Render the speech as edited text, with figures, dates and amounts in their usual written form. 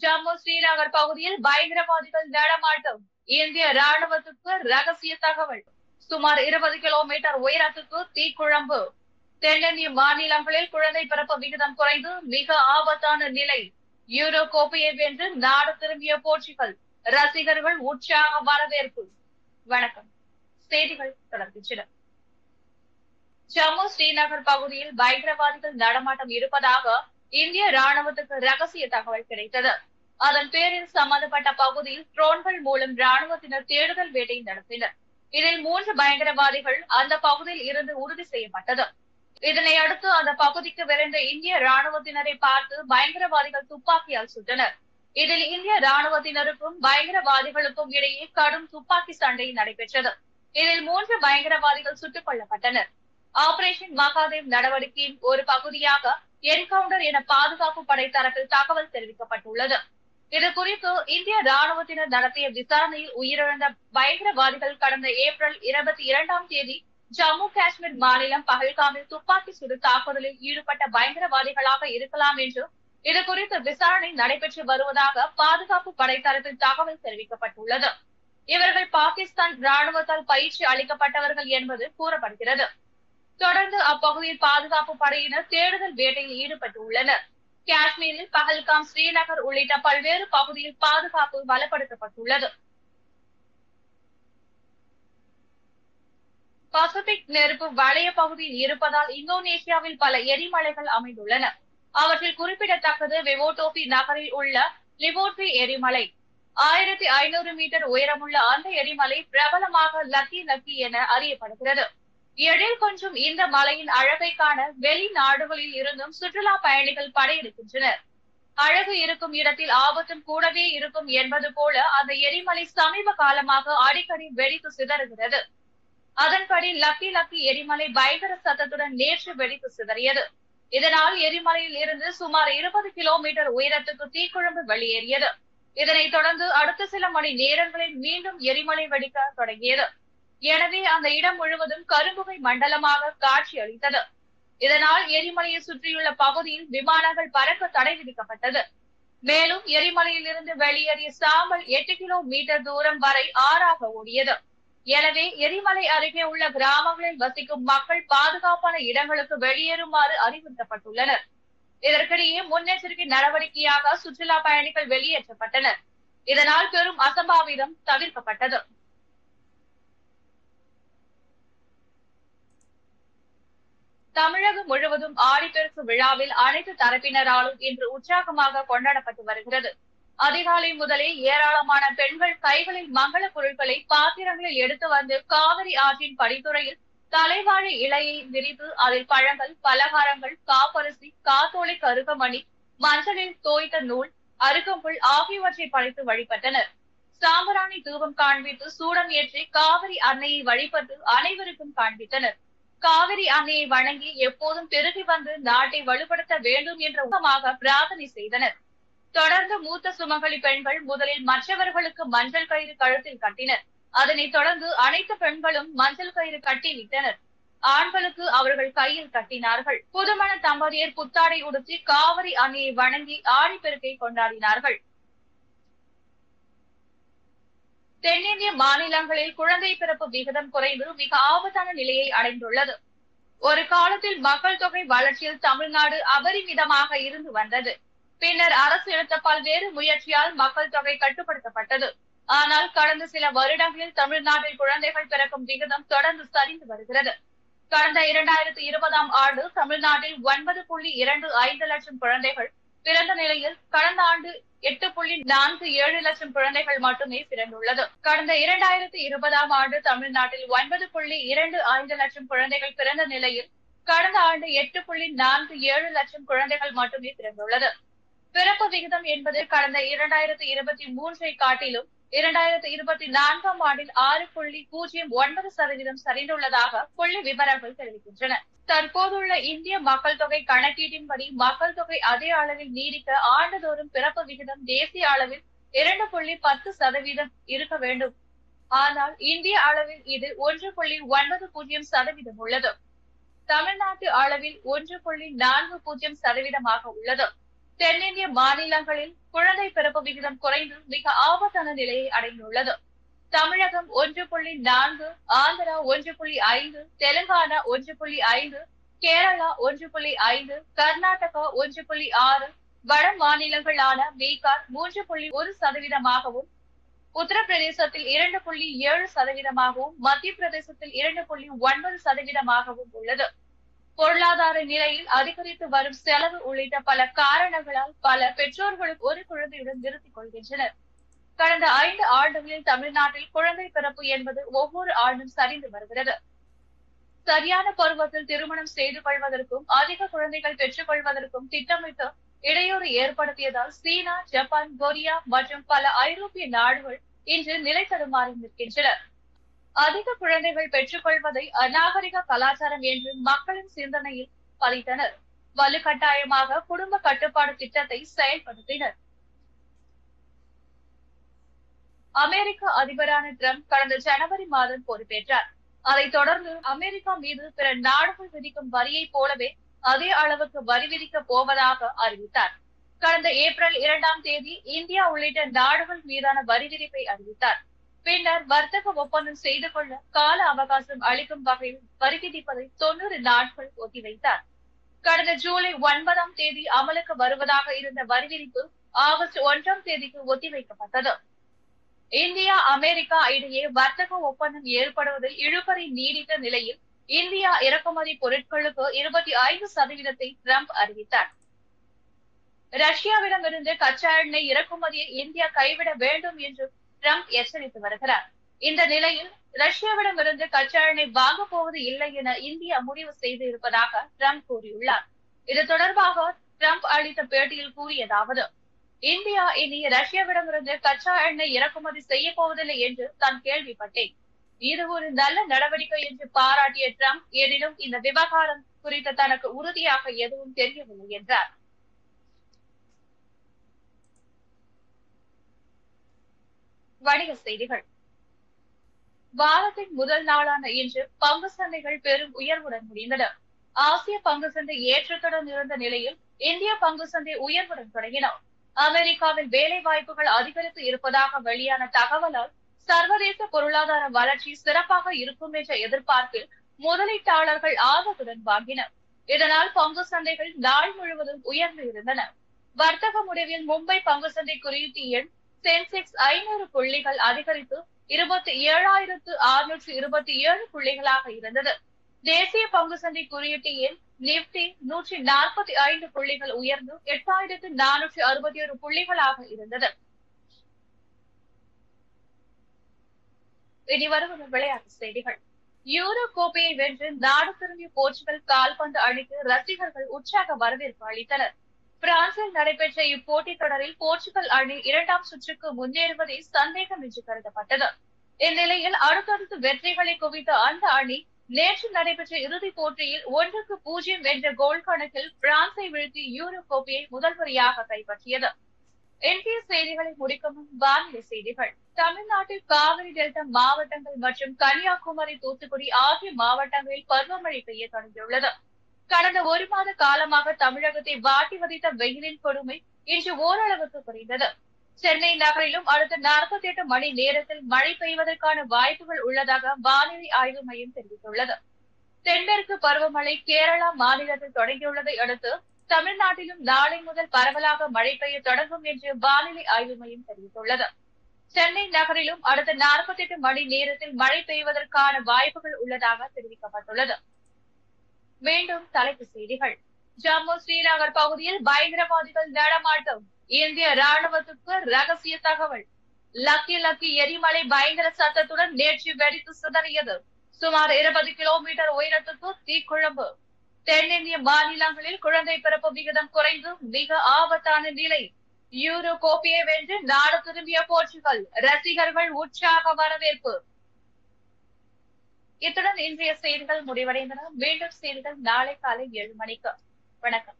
ஜம்மு ஸ்ரீநகர் பகுதியில் பயங்கரவாதிகள் நடமாட்டம். இந்திய ராணுவத்துக்கு ரகசிய தகவல். சுமார் 20 கிலோமீட்டர் உயரத்துக்கு தீக்குழம்பு. தென்னிந்திய மாநிலங்களில் குழந்தை பிறப்பு விகிதம் குறைந்து மிக ஆபத்தான நிலை. யூரோ கோப்பையை வென்று நாடு திரும்பிய போர்ச்சுகல். ரசிகர்கள் உற்சாக வரவேற்பு. வணக்கம். செய்திகள் தொடர்கின்றன. ஜம்மு ஸ்ரீநகர் பகுதியில் பயங்கரவாதிகள் நடமாட்டம் இருப்பதாக இந்திய ராணுவத்துக்கு ரகசிய தகவல் கிடைத்தது. அதன் பேரில் சம்பந்தப்பட்ட பகுதியில் ட்ரோன்கள் மூலம் ராணுவத்தினர் தேடுதல் வேட்டை நடத்தினர். இதில் 3 பயங்கரவாதிகள் அந்த பகுதியில் இருந்து உறுதி செய்யப்பட்டது. இதனை அடுத்து அந்த பகுதிக்கு விரைந்த இந்திய ராணுவத்தினரை பார்த்து பயங்கரவாதிகள் துப்பாக்கியால் சுட்டனர். இதில் இந்திய ராணுவத்தினருக்கும் பயங்கரவாதிகளுக்கும் இடையே கடும் துப்பாக்கி சண்டை நடைபெற்றது. இதில் 3 பயங்கரவாதிகள் சுட்டுக் கொல்லப்பட்டனர். ஆபரேஷன் மகாதேவ் நடவடிக்கையின் ஒரு பகுதியாக என்கவுண்டர் என பாதுகாப்பு படை தரப்பில் தகவல் தெரிவிக்கப்பட்டுள்ளது. இது குறித்து இந்திய ராணுவத்தினர் நடத்திய விசாரணையில் உயிரிழந்த பயங்கரவாதிகள் கடந்த ஏப்ரல் 22ஆம் தேதி ஜம்மு காஷ்மீர் மாநிலம் பஹல்காமில் துப்பாக்கி சுடு தாக்குதலில் ஈடுபட்ட பயங்கரவாதிகளாக இருக்கலாம் என்று இது குறித்து விசாரணை நடைபெற்று வருவதாக பாதுகாப்பு படை தரப்பில் தகவல் தெரிவிக்கப்பட்டுள்ளது. இவர்கள் பாகிஸ்தான் ராணுவத்தால் பயிற்சி அளிக்கப்பட்டவர்கள் என்பது கூறப்படுகிறது. தொடர்ந்து அப்பகுதியில் பாதுகாப்பு படையினர் தேடுதல் வேட்டையில் ஈடுபட்டுள்ளனர். காஷ்மீரில் பஹல்காம், ஸ்ரீநகர் உள்ளிட்ட பல்வேறு பகுதியில் பாதுகாப்பு பலப்படுத்தப்பட்டுள்ளது. பசிபிக் நெருப்பு வளைய பகுதியில் இருப்பதால் இந்தோனேஷியாவில் பல எரிமலைகள் அமைந்துள்ளன. அவற்றில் குறிப்பிடத்தக்கது வெவோடோபி நகரில் உள்ள லிவோட்ரி எரிமலை. 1500 மீட்டர் உயரமுள்ள அந்த எரிமலை பிரபலமாக லக்கி லக்கி என அறியப்படுகிறது. எழில் கொஞ்சம் இந்த மலையின் அழகை காண வெளிநாடுகளில் இருந்தும் சுற்றுலா பயணிகள் படையெடுக்கின்றனர். அழகு இருக்கும் இடத்தில் ஆபத்தும் கூடவே இருக்கும் என்பது போல அந்த எரிமலை சமீப காலமாக அடிக்கடி வெடித்து சிதறுகிறது. அதன்படி லக்கி லக்கி எரிமலை பயங்கர சத்தத்துடன் நேற்று வெடித்து சிதறியது. இதனால் எரிமலையில் இருந்து சுமார் 20 கிலோமீட்டர் உயரத்துக்கு தீக்குழம்பு வெளியேறியது. இதனைத் தொடர்ந்து அடுத்த சில மணி நேரங்களில் மீண்டும் எரிமலை வெடிக்க தொடங்கியது. எனவே அந்த இடம் முழுவதும் கரும்புகை மண்டலமாக காட்சி அளித்தது. இதனால் எரிமலையை சுற்றியுள்ள பகுதியில் விமானங்கள் பறக்க தடை விதிக்கப்பட்டது. மேலும் எரிமலையில் இருந்து வெளியேறிய சாம்பல் 8 கிலோமீட்டர் தூரம் வரை ஆறாக ஓடியது. எனவே எரிமலை அருகே உள்ள கிராமங்களில் வசிக்கும் மக்கள் பாதுகாப்பான இடங்களுக்கு வெளியேறுமாறு அறிவுறுத்தப்பட்டுள்ளனர். இதற்கிடையே முன்னெச்சரிக்கை நடவடிக்கையாக சுற்றுலா பயணிகள் வெளியேற்றப்பட்டனர். இதனால் பெரும் அசம்பாவிதம் தவிர்க்கப்பட்டது. தமிழகம் முழுவதும் ஆடிப்பெருக்கு விழாவில் அனைத்து தரப்பினராலும் இன்று உற்சாகமாக கொண்டாடப்பட்டு வருகிறது. அதிகாலை முதலே ஏராளமான பெண்கள் கைகளில் மங்கள பொருட்களை பாத்திரங்களில் எடுத்து வந்து காவிரி ஆற்றின் படித்துறையில் தலைவாழை இலையை விரித்து அதில் பழங்கள், பலகாரங்கள், காப்பரிசி, காத்தோலை, கருகமணி, மஞ்சளில் தோய்த்த நூல், அருகம்புல் ஆகியவற்றை படைத்து வழிபட்டனர். சாம்பிராணி தூபம் காண்பித்து சூடம் ஏற்றி காவிரி அன்னையை வழிபட்டு அனைவருக்கும் காண்பித்தனர். காவிரி அன்னையை வணங்கி எப்போதும் பெருகி வந்து நாட்டை வலுப்படுத்த வேண்டும் என்ற ஊக்கமாக பிரார்த்தனை செய்தனர். தொடர்ந்து மூத்த சுமங்கலி பெண்கள் முதலில் மற்றவர்களுக்கு மஞ்சள் கயிறு கழுத்தில் கட்டினர். அதனைத் தொடர்ந்து அனைத்து பெண்களும் மஞ்சள் கயிறு கட்டி விட்டனர். ஆண்களுக்கு அவர்கள் கையில் கட்டினார்கள். புதுமண தம்பதியர் புத்தாடை உடுத்தி காவிரி அன்னையை வணங்கி ஆடிப்பெருக்கை கொண்டாடினார்கள். தென்னிந்திய மாநிலங்களில் குழந்தை பிறப்பு விகிதம் குறைந்து மிக ஆபத்தான நிலையை அடைந்துள்ளது. ஒரு காலத்தில் மக்கள் தொகை வளர்ச்சியில் தமிழ்நாடு அபரிமிதமாக இருந்து வந்தது. பின்னர் அரசு எடுத்த பல்வேறு முயற்சியால் மக்கள் தொகை கட்டுப்படுத்தப்பட்டது. ஆனால் கடந்த சில வருடங்களில் தமிழ்நாட்டில் குழந்தைகள் பிறக்கும் விகிதம் தொடர்ந்து சரிந்து வருகிறது. கடந்த 2020ஆம் ஆண்டு தமிழ்நாட்டில் 9.25 லட்சம் குழந்தைகள் பிறந்த நிலையில் கடந்த ஆண்டு 8.47 லட்சம் குழந்தைகள் மட்டுமே பிறந்துள்ளது. கடந்த 2020ஆம் ஆண்டு தமிழ்நாட்டில் 9.25 லட்சம் குழந்தைகள் பிறந்த நிலையில் கடந்த ஆண்டு 8.47 லட்சம் குழந்தைகள் மட்டுமே பிறந்துள்ளது. பிறப்பு விகிதம் என்பது கடந்த 2023ஐ காட்டிலும் 2024ஆம் ஆண்டில் 6.09% சரிந்துள்ளதாக புள்ளி விவரங்கள் தெரிவிக்கின்றன. தற்போதுள்ள இந்திய மக்கள் தொகை கணக்கீட்டின்படி மக்கள் தொகை அதே அளவில் நீடிக்க ஆண்டுதோறும் பிறப்பு விகிதம் தேசிய அளவில் 2.10% இருக்க வேண்டும். ஆனால் இந்திய அளவில் இது 1.90% உள்ளது. தமிழ்நாட்டு அளவில் 1.40% உள்ளது. தென்னிந்திய மாநிலங்களில் குழந்தை பிறப்பு விகிதம் குறைந்து மிக ஆபத்தான நிலையை அடைந்துள்ளது. தமிழகம் 1.4, ஆந்திரா 1.5, தெலுங்கானா 1.5, கேரளா 1.5, கர்நாடகா 1.6, வட மாநிலங்களான பீகார் 3.1%, உத்தரப்பிரதேசத்தில் 2.7%, மத்திய பிரதேசத்தில் 2.9% உள்ளது. பொருளாதார நிலையில் அதிகரித்து வரும் செலவு உள்ளிட்ட பல காரணங்களால் பல பெற்றோர்களுக்கு ஒரு குழந்தையுடன் நிறுத்திக் கொள்கின்றனர். கடந்த 5 ஆண்டுகளில் தமிழ்நாட்டில் குழந்தை பிறப்பு என்பது ஒவ்வொரு ஆண்டும் சரிந்து வருகிறது. சரியான பருவத்தில் திருமணம் செய்து கொள்வதற்கும் அதிக குழந்தைகள் பெற்றுக் கொள்வதற்கும் திட்டமிட்டு இடையூறு ஏற்படுத்தியதால் சீனா, ஜப்பான், கொரியா மற்றும் பல ஐரோப்பிய நாடுகள் இன்று நிலை தடுமாறி நிற்கின்றன. அதிக குழந்தைகள் பெற்றுக் கொள்வதை அநாகரிக கலாச்சாரம் என்று மக்களின் சிந்தனையில் பதித்தனர். வலுக்கட்டாயமாக குடும்ப கட்டுப்பாடு திட்டத்தை செயல்படுத்தினர். அமெரிக்க அதிபரான டிரம்ப் கடந்த ஜனவரி மாதம் பொறுப்பேற்றார். அதைத் தொடர்ந்து அமெரிக்கா மீது பிற நாடுகள் விதிக்கும் வரியை போலவே அதே அளவுக்கு வரி விதிக்கப் போவதாக அறிவித்தார். கடந்த ஏப்ரல் 2ஆம் தேதி இந்தியா உள்ளிட்ட நாடுகள் மீதான வரி விதிப்பை அறிவித்தார். பின்னர் வர்த்தக ஒப்பந்தம் செய்து கொள்ள கால அவகாசம் அளிக்கும் வகையில் வரி விதிப்பதை 90 நாட்கள் ஒத்திவைத்தார். கடந்த ஜூலை 9ஆம் தேதி அமலுக்கு வருவதாக இருந்த வரி விதிப்பு ஆகஸ்ட் 1ஆம் தேதிக்கு ஒத்திவைக்கப்பட்டது. இந்தியா, அமெரிக்கா இடையே வர்த்தக ஒப்பந்தம் ஏற்படுவதில் இழுபறி நீடித்த நிலையில் இந்தியா இறக்குமதி பொருட்களுக்கு 25% டிரம்ப் அறிவித்தார். ரஷ்யாவிடமிருந்து கச்சா எண்ணெய் இறக்குமதியை இந்தியா கைவிட வேண்டும் என்று டிரம்ப் எச்சரித்து வருகிறார். இந்த நிலையில் ரஷ்யாவிடமிருந்து கச்சா எண்ணெய் வாங்க போவது இல்லை என இந்தியா முடிவு செய்து இருப்பதாக டிரம்ப் கூறியுள்ளார். இது தொடர்பாக டிரம்ப் அளித்த பேட்டியில் கூறியதாவது: இந்தியா இனி ரஷ்யாவிடமிருந்து கச்சா எண்ணெய் இறக்குமதி செய்ய போவதில்லை என்று தான் கேள்விப்பட்டேன். இது ஒரு நல்ல நடவடிக்கை என்று பாராட்டிய டிரம்ப், எனினும் இந்த விவகாரம் குறித்து தனக்கு உறுதியாக எதுவும் தெரியவில்லை என்றார். வணிக செய்திகள். வாரத்தின் முதல் நாளான இன்று பங்கு சந்தைகள் பெரும் உயர்வுடன் முடிந்தன. ஆசிய பங்கு சந்தை ஏற்றத்துடன் இருந்த நிலையில் இந்திய பங்கு சந்தை உயர்வுடன் தொடங்கின. அமெரிக்காவில் வேலை வாய்ப்புகள் அதிகரித்து இருப்பதாக வெளியான தகவலால் சர்வதேச பொருளாதார வளர்ச்சி சிறப்பாக இருக்கும் என்ற எதிர்பார்ப்பில் முதலீட்டாளர்கள் ஆர்வத்துடன் வாங்கினர். இதனால் பங்கு சந்தைகள் நாள் முழுவதும் உயர்ந்து இருந்தன. வர்த்தக முடிவில் மும்பை பங்கு சந்தை குறியீட்டு எண் சென்செக்ஸ் 500 புள்ளிகள் அதிகரித்து 27,627 புள்ளிகளாக இருந்தது. தேசிய பங்கு சந்தை குறியீட்டு எண் நிப்டி 145 புள்ளிகள் உயர்ந்து 8,461 புள்ளிகளாக இருந்தது. இனி வருவது விளையாட்டு செய்திகள். யூரோ கோப்பையை வென்று நாடு திரும்பிய போர்ச்சுகல் கால்பந்து அணிக்கு ரசிகர்கள் உற்சாக வரவேற்பு அளித்தனர். பிரான்சில் நடைபெற்ற இப்போட்டித் தொடரில் போர்ச்சுகல் அணி 2ஆம் சுற்றுக்கு முன்னேறுவதே சந்தேகம் என்று கருதப்பட்டது. இந்நிலையில் அடுத்தடுத்து வெற்றிகளை குவித்த அந்த அணி நேற்று நடைபெற்ற இறுதிப் போட்டியில் 1-0 என்ற கோல் கணக்கில் பிரான்சை வீழ்த்தி யூரோ கோப்பையை முதல் முறையாக கைப்பற்றியது. இந்திய செய்திகளை முடிக்கும் முன் வானிலை செய்திகள். தமிழ்நாட்டில் காவிரி டெல்டா மாவட்டங்கள் மற்றும் கன்னியாகுமரி, தூத்துக்குடி ஆகிய மாவட்டங்களில் பருவமழை பெய்ய தொடங்கியுள்ளது. கடந்த ஒரு மாத காலமாக தமிழகத்தை வாட்டி வதைத்த வெயிலின் கொடுமை இன்று ஓரளவுக்கு குறைந்தது. சென்னை நகரிலும் அடுத்த 48 மணி நேரத்தில் மழை பெய்வதற்கான வாய்ப்புகள் உள்ளதாக வானிலை ஆய்வு மையம் தெரிவித்துள்ளது. தென்மேற்கு பருவமழை கேரளா மாநிலத்தில் தொடங்கியுள்ளதை அடுத்து தமிழ்நாட்டிலும் நாளை முதல் பரவலாக மழை பெய்ய தொடங்கும் என்று வானிலை ஆய்வு மையம் தெரிவித்துள்ளது. சென்னை நகரிலும் அடுத்த 48 மணி நேரத்தில் மழை பெய்வதற்கான வாய்ப்புகள் உள்ளதாக தெரிவிக்கப்பட்டுள்ளது. மீண்டும் தலைப்புச் செய்திகள். ஜம்மு ஸ்ரீநகர் பகுதியில் பயங்கரவாதிகள் நடமாட்டம், இந்திய ராணுவத்துக்கு ரகசிய தகவல். லக்கி எரிமலை பயங்கர சத்தத்துடன் நேற்று வெடித்து சிதறியது. சுமார் 20 கிலோமீட்டர் உயரத்துக்கு தீக்குழம்பு. தென்னிந்திய மாநிலங்களில் குழந்தை பிறப்பு விகிதம் குறைந்து மிக ஆபத்தான நிலை. யூரோ கோப்பையை வென்று நாடு திரும்பிய போர்ச்சுகல் ரசிகர்கள் உற்சாக வரவேற்பு. இத்துடன் இன்றைய செய்திகள் முடிவடைந்தன. மீண்டும் செய்திகள் நாளை காலை 7 மணிக்கு. வணக்கம்.